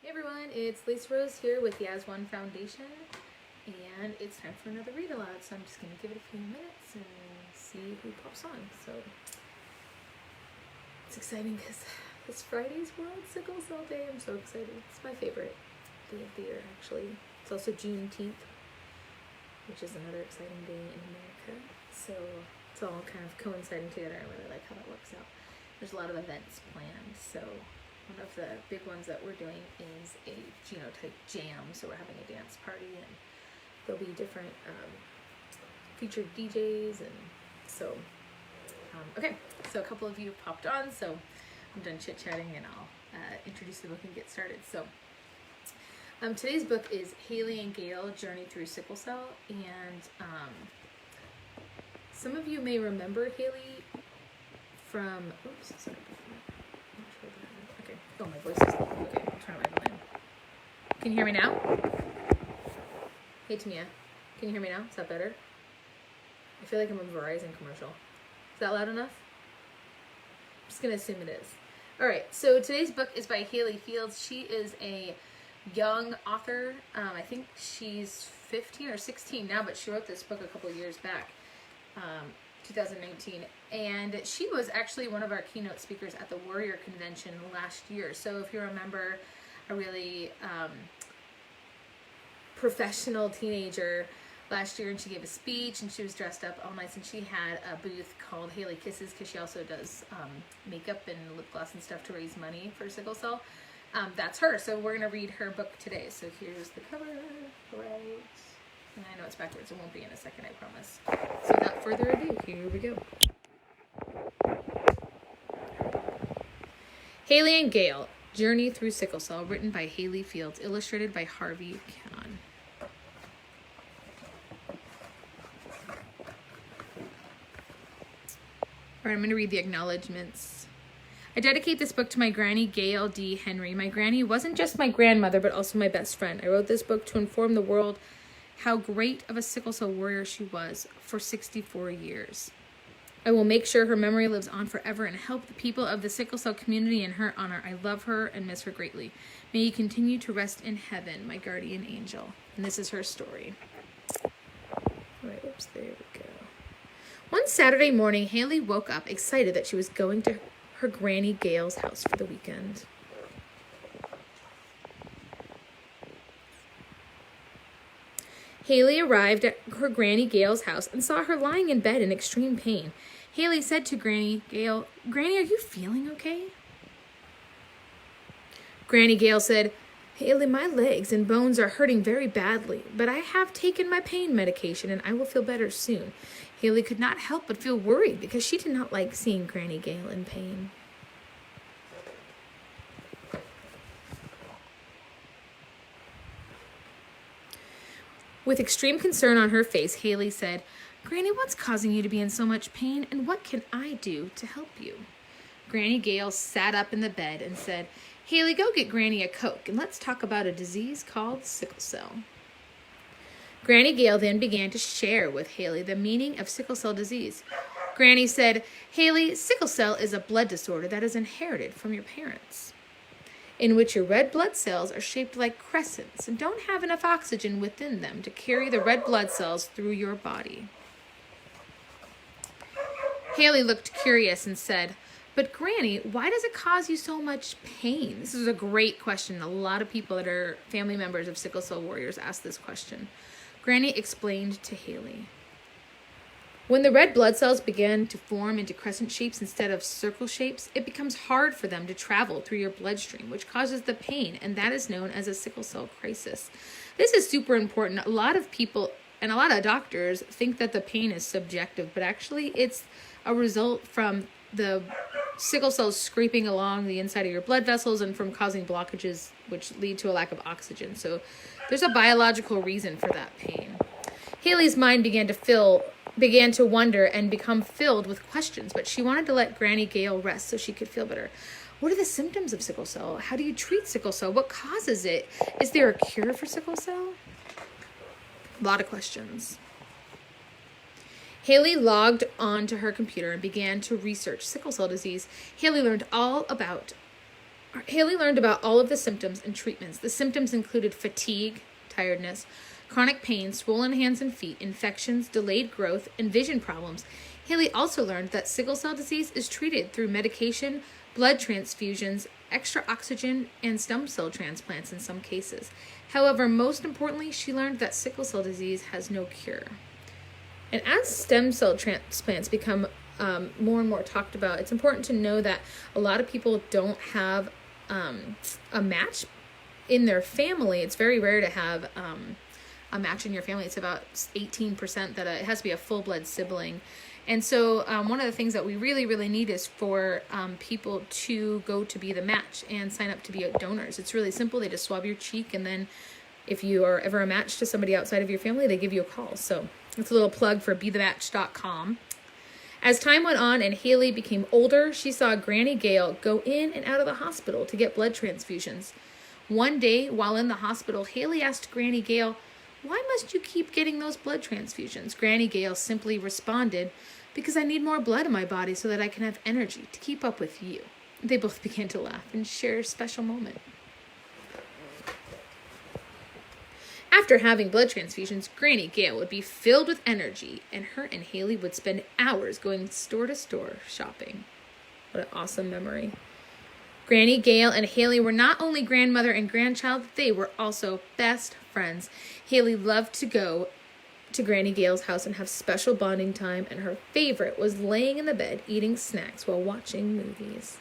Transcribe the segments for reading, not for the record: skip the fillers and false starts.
Hey everyone, it's Lisa Rose here with the As One Foundation, and it's time for another read aloud. So I'm just going to give it a few minutes and see who pops on. So it's exciting because it's Friday's World Sickle Cell Day. I'm so excited. It's my favorite day of the year, actually. It's also Juneteenth, which is another exciting day in America. So it's all kind of coinciding together. I really like how that works out. There's a lot of events planned, so one of the big ones that we're doing is a genotype jam. So we're having a dance party, and there'll be different featured DJs, and so okay. So a couple of you popped on, so I'm done chit chatting, and I'll introduce the book and get started. So today's book is Hailey and Gale: Journey Through Sickle Cell, and some of you may remember Hailey from. Oops, sorry. Oh, my voice is low. Okay, I'll turn it right on. Can you hear me now? Hey, Tamia. Can you hear me now? Is that better? I feel like I'm a Verizon commercial. Is that loud enough? I'm just going to assume it is. All right, so today's book is by Hailey Fields. She is a young author. I think she's 15 or 16 now, but she wrote this book a couple years back. 2019, and she was actually one of our keynote speakers at the Warrior Convention last year. So if you remember, a really professional teenager last year, and she gave a speech, and she was dressed up all nice, and she had a booth called Haileykisses because she also does makeup and lip gloss and stuff to raise money for sickle cell. That's her. So we're going to read her book today. So here's the cover, right? And I know it's backwards. It won't be in a second, I promise. So without further ado, here we go. Hailey and Gale: Journey Through Sickle Cell, written by Hailey Fields, illustrated by Harvey Cannon. All right, I'm going to read the acknowledgements. I dedicate this book to my granny, Gail D. Henry. My granny wasn't just my grandmother, but also my best friend. I wrote this book to inform the world how great of a sickle cell warrior she was for 64 years. I will make sure her memory lives on forever and help the people of the sickle cell community in her honor. I love her and miss her greatly. May you continue to rest in heaven, my guardian angel. And this is her story. All right, oops, there we go. One Saturday morning, Hailey woke up excited that she was going to her granny Gale's house for the weekend. Hailey arrived at her Granny Gale's house and saw her lying in bed in extreme pain. Hailey said to Granny Gale, "Granny, are you feeling okay?" Granny Gale said, "Hailey, my legs and bones are hurting very badly, but I have taken my pain medication and I will feel better soon." Hailey could not help but feel worried because she did not like seeing Granny Gale in pain. With extreme concern on her face, Hailey said, "Granny, what's causing you to be in so much pain, and what can I do to help you?" Granny Gale sat up in the bed and said, "Hailey, go get Granny a Coke, and let's talk about a disease called sickle cell." Granny Gale then began to share with Hailey the meaning of sickle cell disease. Granny said, "Hailey, sickle cell is a blood disorder that is inherited from your parents, in which your red blood cells are shaped like crescents and don't have enough oxygen within them to carry the red blood cells through your body." Hailey looked curious and said, "But Granny, why does it cause you so much pain?" This is a great question. A lot of people that are family members of sickle cell warriors ask this question. Granny explained to Hailey, "When the red blood cells begin to form into crescent shapes instead of circle shapes, it becomes hard for them to travel through your bloodstream, which causes the pain, and that is known as a sickle cell crisis." This is super important. A lot of people and a lot of doctors think that the pain is subjective, but actually it's a result from the sickle cells scraping along the inside of your blood vessels and from causing blockages which lead to a lack of oxygen. So there's a biological reason for that pain. Hailey's mind began to wonder and become filled with questions, but she wanted to let Granny Gale rest so she could feel better. What are the symptoms of sickle cell? How do you treat sickle cell? What causes it? Is there a cure for sickle cell? A lot of questions. Hailey logged onto her computer and began to research sickle cell disease. Hailey learned all about Hailey learned about all of the symptoms and treatments. The symptoms included fatigue, tiredness, chronic pain, swollen hands and feet, infections, delayed growth, and vision problems. Hailey also learned that sickle cell disease is treated through medication, blood transfusions, extra oxygen, and stem cell transplants in some cases. However, most importantly, she learned that sickle cell disease has no cure. And as stem cell transplants become more and more talked about, it's important to know that a lot of people don't have a match in their family. It's very rare to have a match in your family. It's about 18% that it has to be a full-blood sibling. And so one of the things that we really, really need is for people to go to be the match and sign up to be donors. It's really simple. They just swab your cheek, and then if you are ever a match to somebody outside of your family, they give you a call. So it's a little plug for bethematch.com. As time went on and Hailey became older, she saw Granny Gale go in and out of the hospital to get blood transfusions. One day, while in the hospital, Hailey asked Granny Gale, "Why must you keep getting those blood transfusions?" Granny Gale simply responded, "Because I need more blood in my body so that I can have energy to keep up with you." They both began to laugh and share a special moment. After having blood transfusions, Granny Gale would be filled with energy, and her and Hailey would spend hours going store to store shopping. What an awesome memory. Granny Gale and Hailey were not only grandmother and grandchild, they were also best friends. Hailey loved to go to Granny Gale's house and have special bonding time, and her favorite was laying in the bed eating snacks while watching movies.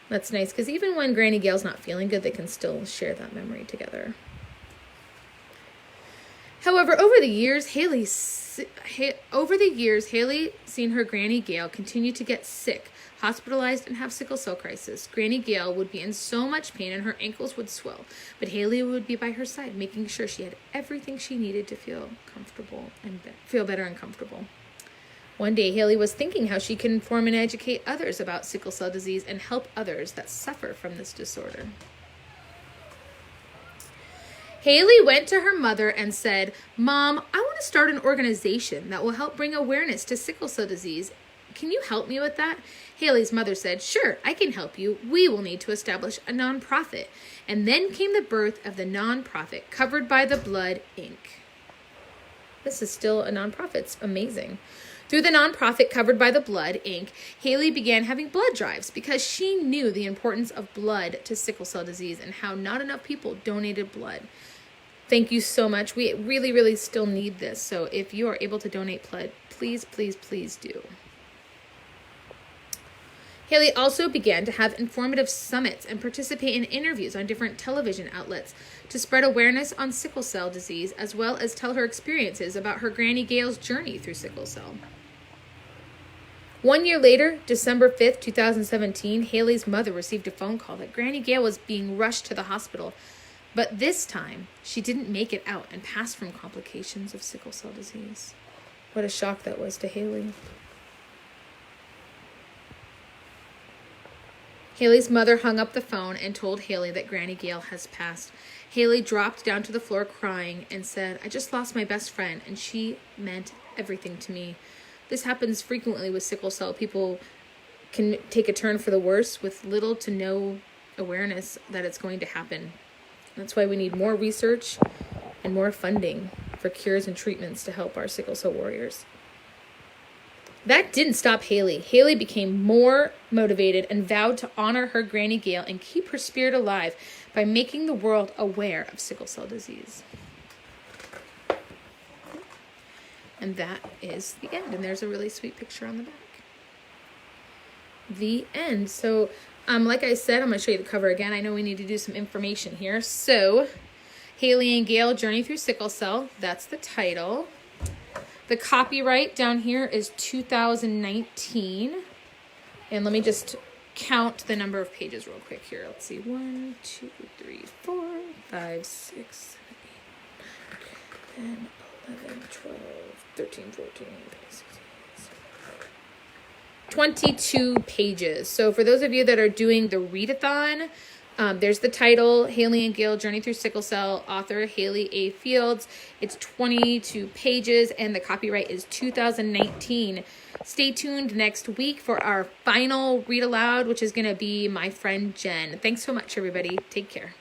That's nice, because even when Granny Gale's not feeling good, they can still share that memory together. However, over the years, Hailey seen her Granny Gale continue to get sick, hospitalized, and have sickle cell crisis. Granny Gale would be in so much pain and her ankles would swell, but Hailey would be by her side, making sure she had everything she needed to feel comfortable and feel better and comfortable. One day, Hailey was thinking how she can inform and educate others about sickle cell disease and help others that suffer from this disorder. Hailey went to her mother and said, "Mom, I want to start an organization that will help bring awareness to sickle cell disease. Can you help me with that?" Hailey's mother said, "Sure, I can help you. We will need to establish a nonprofit." And then came the birth of the nonprofit, Covered by the Blood, Inc. This is still a nonprofit. It's amazing. Through the nonprofit Covered by the Blood, Inc., Hailey began having blood drives because she knew the importance of blood to sickle cell disease and how not enough people donated blood. Thank you so much. We really, really still need this. So if you are able to donate blood, please, please, please do. Hailey also began to have informative summits and participate in interviews on different television outlets to spread awareness on sickle cell disease, as well as tell her experiences about her Granny Gale's journey through sickle cell. 1 year later, December 5th, 2017, Hailey's mother received a phone call that Granny Gale was being rushed to the hospital. But this time, she didn't make it out and passed from complications of sickle cell disease. What a shock that was to Hailey. Hailey's mother hung up the phone and told Hailey that Granny Gale has passed. Hailey dropped down to the floor crying and said, "I just lost my best friend, and she meant everything to me." This happens frequently with sickle cell. People can take a turn for the worse with little to no awareness that it's going to happen. That's why we need more research and more funding for cures and treatments to help our sickle cell warriors. That didn't stop Hailey. Hailey became more motivated and vowed to honor her Granny Gale and keep her spirit alive by making the world aware of sickle cell disease. And that is the end. And there's a really sweet picture on the back. The end. So, like I said, I'm going to show you the cover again. I know we need to do some information here. So, Hailey and Gale Journey Through Sickle Cell. That's the title. The copyright down here is 2019. And let me just count the number of pages real quick here. Let's see. 1, 2, 3, 4, 5, 6, 7, 8, 9, 10, 11, 12, 13, 14, 15, 16. 22 pages. So for those of you that are doing the readathon, There's the title, Hailey and Gale, Journey Through Sickle Cell, author Hailey A. Fields. It's 22 pages, and the copyright is 2019. Stay tuned next week for our final read aloud, which is going to be my friend Jen. Thanks so much, everybody. Take care.